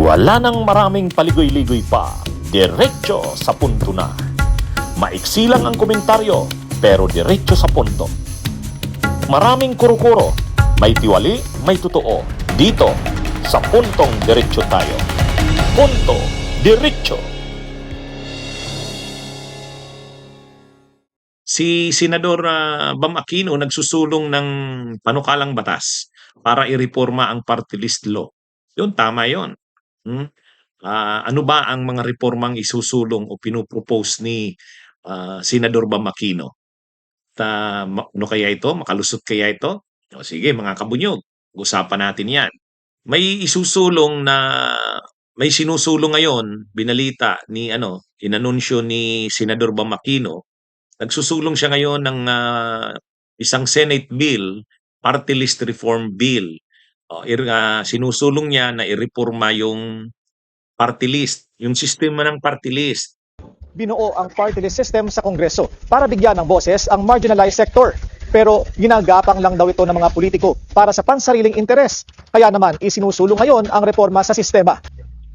Wala nang maraming paligoy-ligoy pa, diretso sa punto na. Maiksi lang ang komentaryo, pero diretso sa punto. Maraming kuro-kuro, may tiwali, may totoo. Dito, sa puntong diretso tayo. Punto, diretso. Si Senador Bam Aquino nagsusulong ng panukalang batas para ireporma ang party list law. Yun, tama yun. Ano ba ang mga reformang isusulong o pinopropose ni Senador Bam Aquino? Ano kaya ito? Makalusot kaya ito? O sige, mga kabunyog, usapan natin yan. May isusulong na may sinusulong ngayon, binalita ni inanunsyo ni Senador Bam Aquino. Nagsusulong siya ngayon ng isang Senate bill, Party List Reform Bill. Sinusulong niya na ireporma yung party list, yung sistema ng party list. Binuo ang party list system sa Kongreso para bigyan ng boses ang marginalized sector. Pero ginagapang lang daw ito ng mga politiko para sa pansariling interes. Kaya naman isinusulong ngayon ang reforma sa sistema.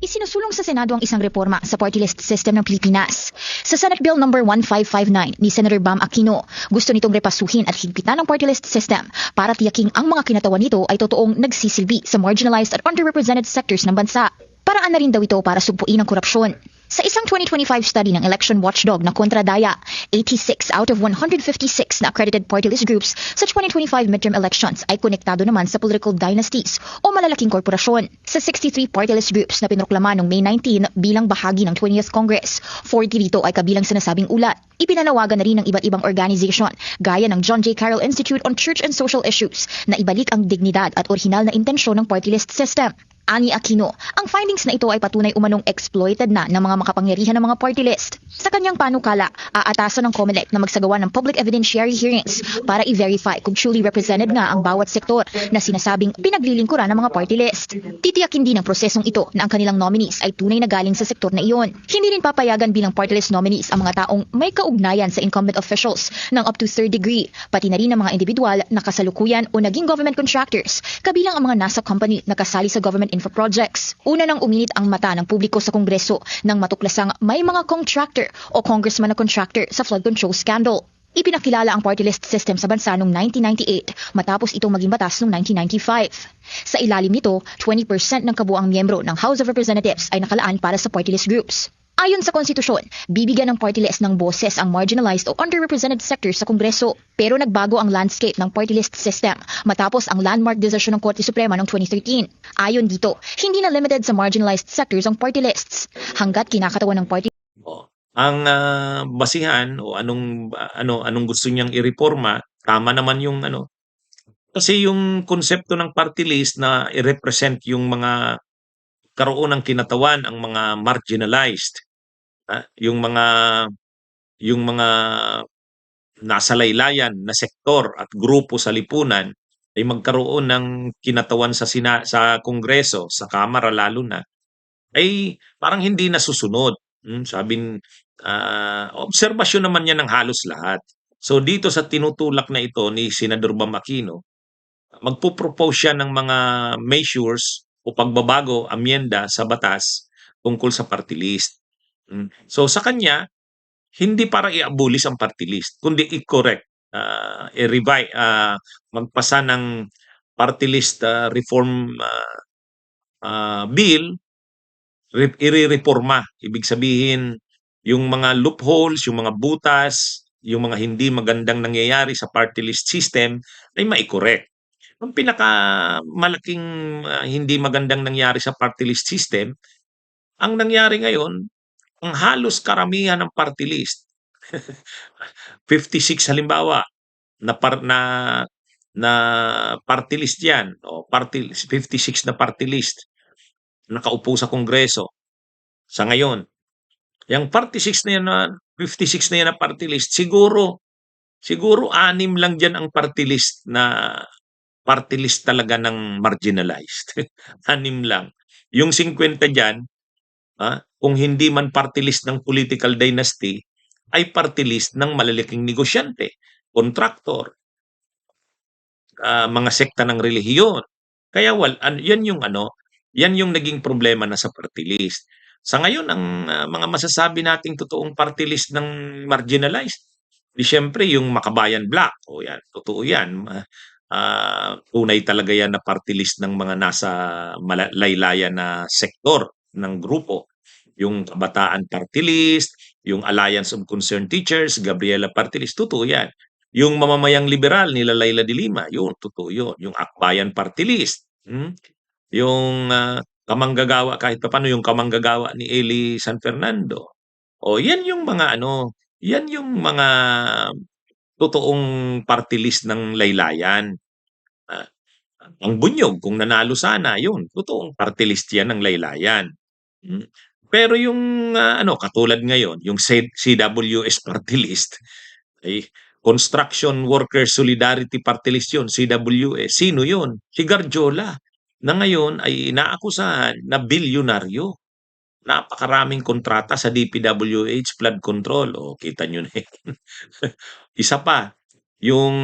Isinusulong sa Senado ang isang reforma sa party list system ng Pilipinas. Sa Senate Bill No. 1559 ni Senator Bam Aquino, gusto nitong repasuhin at higpitan ang party list system para tiyaking ang mga kinatawan nito ay totoong nagsisilbi sa marginalized at underrepresented sectors ng bansa. Paraan na rin daw ito para sugpuin ang korupsyon. Sa isang 2025 study ng election watchdog na Kontradaya, 86 out of 156 na accredited party list groups sa 2025 midterm elections ay konektado naman sa political dynasties o malalaking korporasyon. Sa 63 party list groups na pinroklama noong May 19 bilang bahagi ng 20th Congress, 40 rito ay kabilang sa nasabing ulat. Ipinanawagan na rin ng iba't ibang organization gaya ng John J. Carroll Institute on Church and Social Issues na ibalik ang dignidad at orihinal na intensyon ng party list system. Ani Aquino, ang findings na ito ay patunay umanong exploited na ng mga makapangyarihan ng mga party list. Sa kanyang panukala, aatasan ng COMELEC na magsagawa ng public evidentiary hearings para i-verify kung truly represented nga ang bawat sektor na sinasabing pinaglilingkuran ng mga party list. Titiyakin din ang prosesong ito na ang kanilang nominees ay tunay na galing sa sektor na iyon. Hindi rin papayagan bilang party list nominees ang mga taong may kaugnayan sa incumbent officials ng up to third degree, pati na rin ang mga individual na kasalukuyan o naging government contractors, kabilang ang mga nasa company na kasali sa government info projects. Una nang uminit ang mata ng publiko sa Kongreso nang matuklasang may mga contractor o congressman na contractor sa flood control scandal. Ipinakilala ang party list system sa bansa noong 1998 matapos itong maging batas noong 1995. Sa ilalim nito, 20% ng kabuang miyembro ng House of Representatives ay nakalaan para sa party list groups. Ayon sa konstitusyon, bibigyan ng party list ng boses ang marginalized o underrepresented sectors sa Kongreso. Pero nagbago ang landscape ng party list system matapos ang landmark desisyon ng Korte Suprema noong 2013. Ayon dito, hindi na limited sa marginalized sectors ang party lists. Hanggat kinakatawan ng party ang basihan o anong gusto niyang ireporma, tama naman yung kasi yung konsepto ng party list na i-represent yung mga karoon ng kinatawan, ang mga marginalized, yung mga nasa laylayan na sektor at grupo sa lipunan ay magkaroon ng kinatawan sa Kongreso, sa Kamara lalo na, ay parang hindi nasusunod. Sabing obserbasyon naman yan ng halos lahat. So dito sa tinutulak na ito ni Senador Bam Aquino, magpo-propose siya ng mga measures o pagbabago, amyenda sa batas tungkol sa party list. So sa kanya, hindi para i-abolish ang party list, kundi i-correct, i-revise, magpasa ng party list reform bill, i-reforma. Ibig sabihin, yung mga loopholes, yung mga butas, yung mga hindi magandang nangyayari sa party list system ay mai-correct. Ang pinakamalaking hindi magandang nangyari sa party list system, ang nangyari ngayon, ang halos karamihan ng party list, 56 halimbawa, na party list yan, o 56 na party list, nakaupo sa Kongreso. Sa ngayon, yung 46 na yan 56 na yan na party list, siguro 6 lang dyan ang party list talaga ng marginalized. 6 lang. Yung 50 dyan, kung hindi man party list ng political dynasty, ay party list ng malalaking negosyante, kontraktor, mga sekta ng relihiyon. Kaya yan yung Yan yung naging problema na sa party list. Sa ngayon, ang mga masasabi nating totoong party list ng marginalized, di siyempre yung Makabayan Black. O yan, totoo yan. Tunay talaga yan na party list ng mga nasa laylayan na sektor ng grupo. Yung Kabataan Party List, yung Alliance of Concerned Teachers, Gabriela Party List, totoo yan. Yung Mamamayang Liberal nila Laila de Lima, yun, totoo yun. Yung Akbayan Party List, yung kamanggagawa kahit papaano yung kamanggagawa ni Eli San Fernando. O yan yung mga yan yung mga totoong party list ng laylayan. Ah, ang Bunyog kung nanalo sana, yun, totoong party list yan ng laylayan. Hmm. Pero yung katulad ngayon, yung CWS party list, ay Construction Workers Solidarity Party List yun, CWS. Sino yun? Si Garjola, na ngayon ay inaakusahan na bilyonaryo. Napakaraming kontrata sa DPWH flood control. O, kita nyo na yun. Isa pa, yung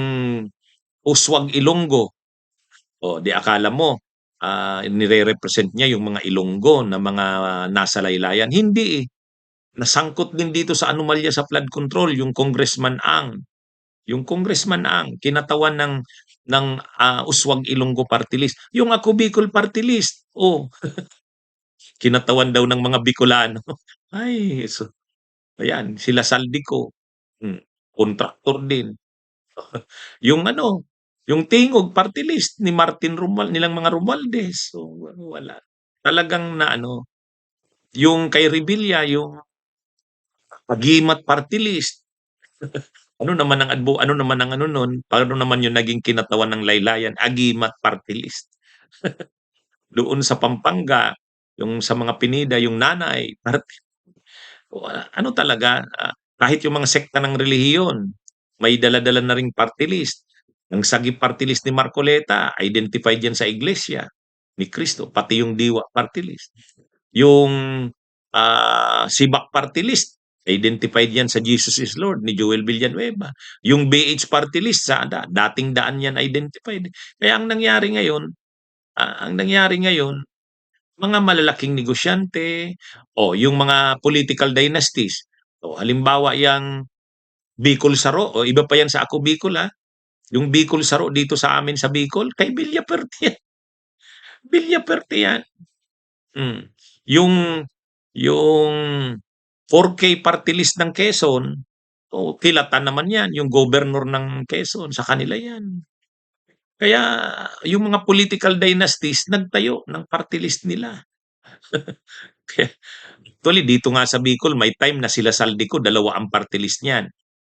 Uswag Ilonggo. O, di akala mo, nire-represent niya yung mga Ilonggo na mga nasa laylayan. Hindi eh. Nasangkot din dito sa anomalya sa flood control yung Congressman Ang. Yung Congressman Ang, kinatawan ng Uswag Ilonggo Party List. Yung Ako Bicol Party List, kinatawan daw ng mga Bicolano. Ay, ayan, sila Saldico, kontraktor din. Yung yung Tingog Party List ni Martin nilang mga Romualdez. So, wala. Talagang na yung kay Revilla, yung Agimat Party List. Ano naman ang nun? Paano naman yung naging kinatawan ng laylayan? Agimat Party List. Doon sa Pampanga, yung sa mga Pinida, yung Nanay Party. Ano talaga, kahit yung mga sekta ng relihiyon, may dala-dala na ring party list. Ang Sagip Party List ni Marcoleta, identified yan sa Iglesia ni Cristo, pati yung Diwa Party List. Yung Sibak Party List, identified yan sa Jesus is Lord ni Joel Villanueva. Yung BH Party List, sa dating daan yan identified. Kaya ang nangyari ngayon, mga malalaking negosyante o yung mga political dynasties. O halimbawa yang Bicol Saro o iba pa yan sa Ako Bicol Yung Bicol Saro dito sa amin sa Bicol, kay Villaperte yan. Villaperte yan. Yung yung 4K party list ng Quezon, kilatan naman yan. Yung governor ng Quezon, sa kanila yan. Kaya yung mga political dynasties nagtayo ng party list nila. Actually, dito nga sa Bicol, may time na sila Saldico, dalawa ang party list niyan.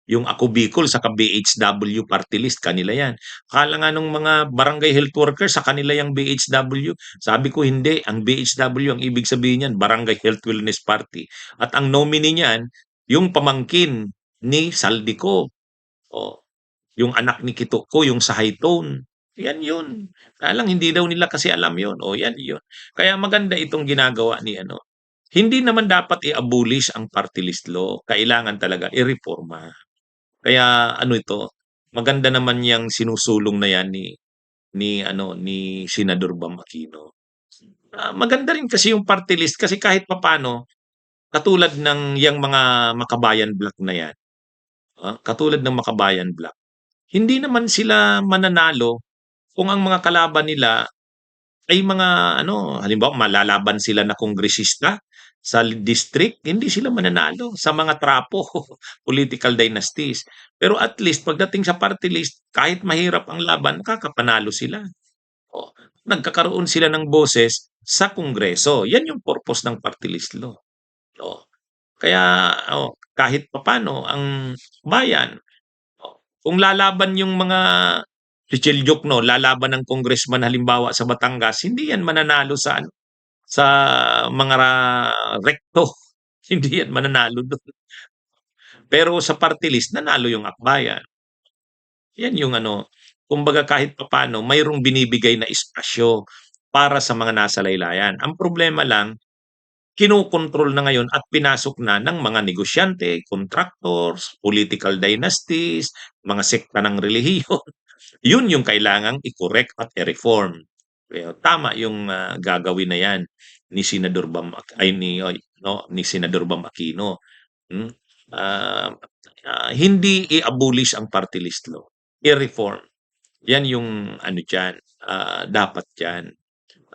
Yung Ako Bicol sa BHW party list, kanila yan. Akala nga nung mga barangay health workers, sa kanila yung BHW. Sabi ko hindi, ang BHW, ang ibig sabihin niyan, Barangay Health Wellness Party. At ang nominee niyan, yung pamangkin ni Saldico. O, yung anak ni Kitoko, yung sa high tone. Yan yun. Kaya lang, hindi daw nila kasi alam yun. O, yan yun. Kaya maganda itong ginagawa ni Hindi naman dapat i-abolish ang party list law. Kailangan talaga i-reforma. Kaya maganda naman yang sinusulong na yan ni Senador Bam Aquino. Maganda rin kasi yung party list kasi kahit papano, katulad ng yang mga Makabayan Black na yan, katulad ng Makabayan Black, hindi naman sila mananalo kung ang mga kalaban nila ay mga halimbawa malalaban sila na kongresista sa district, hindi sila mananalo sa mga trapo, political dynasties. Pero at least pagdating sa party list, kahit mahirap ang laban, nakakapanalo sila. O, nagkakaroon sila ng boses sa Kongreso. Yan yung purpose ng party list law. O, kaya kahit papano ang bayan, kung lalaban yung mga si Chelyok, lalaban ng congressman halimbawa sa Batangas, hindi yan mananalo sa mga rekto. Hindi yan mananalo doon. Pero sa party list, nanalo yung akbayan. Yan yung kumbaga kahit papano, mayroong binibigay na espasyo para sa mga nasa laylayan. Ang problema lang, kinokontrol na ngayon at pinasok na ng mga negosyante, contractors, political dynasties, mga sekta ng relihiyon. Yun yung kailangang i-correct at i-reform. Tama yung gagawin na yan ni Senador Bam ay ni oy, no, ni Senador Bam Aquino. Hmm? Ah, Hindi i-abolish ang party list law, i-reform. Yan yung ano diyan, dapat diyan.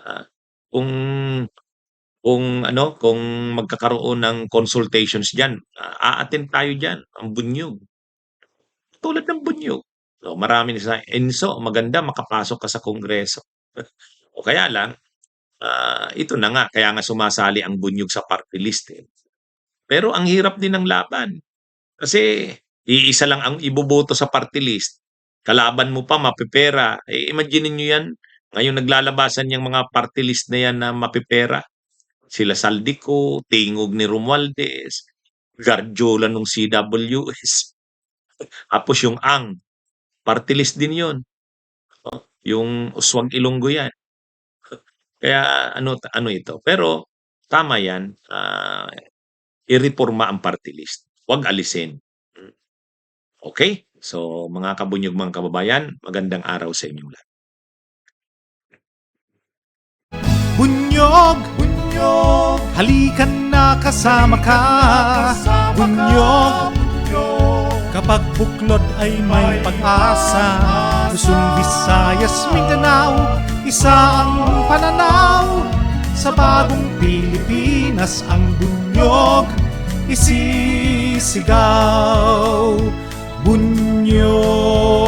Ah, kung kung magkakaroon ng consultations diyan, a-attend tayo diyan, ang bunyog. Tulad ng bunyog. So, marami sa Enso, maganda makapasok ka sa Kongreso. O kaya lang, ito na nga, kaya nga sumasali ang bunyog sa party list eh. Pero ang hirap din ng laban. Kasi iisa lang ang iboboto sa party list. Kalaban mo pa, mapipera. Imagine niyo yan. Ngayon naglalabasan yung mga party list na yan na mapipera. Sila Saldico, Tingog ni Romualdez, Garjola nung CWS. Tapos yung party list din yun. Yung Uswag Ilonggo yan. Kaya ano ito. Pero tama yan. Ireporma ang party list. Huwag alisin. Okay? So, mga kabunyog, mga kababayan, magandang araw sa inyong lahat. Bunyog, bunyog, halikan na kasama ka. Bunyog, kapag buklod ay may pag-asa. Luzon, Visayas, Mindanao, isa ang pananaw. Sa bagong Pilipinas ang bunyog isisigaw. Bunyog.